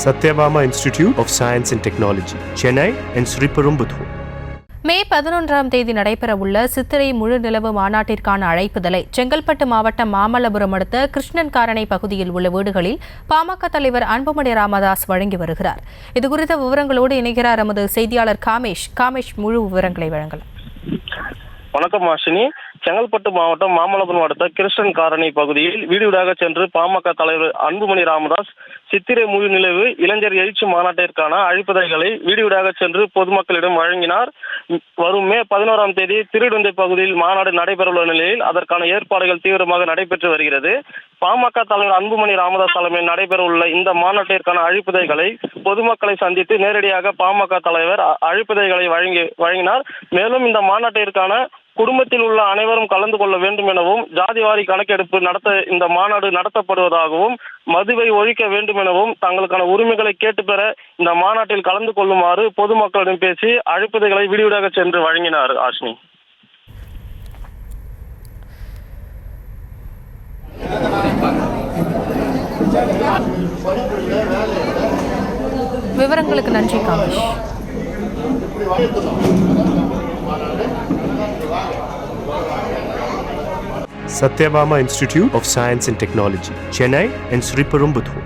Satyabama Institute of Science and Technology, Chennai and Sriperumbudur. மே 11ஆம் தேதி நடைபெறவுள்ள சித்திரை முழு நிலவு மாநாட்டிற்கான அழைப்புதலை செங்கல்பட்டு மாவட்டம் மாமல்லபுரம் அடுத்த கிருஷ்ணன்காரணை பகுதியில் உள்ள வீடுகளில் பாமக தலைவர் அன்புமணி ராமதாஸ் வழங்கி வருகிறார். இதுகுறித்த விவரங்களோடு இணைகிறார் எமது செய்தியாளர் காமேஷ் முழு விவரங்களை வழங்கலாம். வணக்கம் ஆஷினி. செங்கல்பட்டு மாவட்டம் மாமல்லபுரம் அடுத்த கிருஷ்ணன்காரணை பகுதியில் வீடு வீடாக சென்று பாமக தலைவர் அன்புமணி ராமதாஸ் சித்திரை முழு நிலவு இளைஞர் எழுச்சி மாநாட்டிற்கான அழைப்புதல்களை வீடு வீடாக சென்று பொதுமக்களிடம் வழங்கினார். வரும் மே 11ஆம் தேதி திருடுந்தை பகுதியில் மாநாடு நடைபெறவுள்ள நிலையில் அதற்கான ஏற்பாடுகள் தீவிரமாக நடைபெற்று வருகிறது. பாமக தலைவர் அன்புமணி ராமதாஸ் தலைமையில் நடைபெறவுள்ள இந்த மாநாட்டிற்கான அழைப்புதல்களை பொதுமக்களை சந்தித்து நேரடியாக பாமக தலைவர் அழைப்புதல்களை வழங்கினார். மேலும் இந்த மாநாட்டிற்கான குடும்பத்தில் உள்ள அனைவரும் கலந்து கொள்ள வேண்டும் எனவும், ஜாதிவாரி கணக்கெடுப்பு நடத்த இந்த மாநாடு நடத்தப்படுவதாகவும், மதுவை ஒழிக்க வேண்டும் எனவும், தங்களுக்கான உரிமைகளை கேட்டு பெற இந்த மாநாட்டில் கலந்து கொள்ளுமாறு பொதுமக்களிடம் பேசி அழைப்புதல்களை வீடியோடாக சென்று வழங்கினார். ஆஷ்மி, விவரங்களுக்கு நன்றி Kamesh. Satyabama Institute of Science and Technology, Chennai and Sriperumbudur.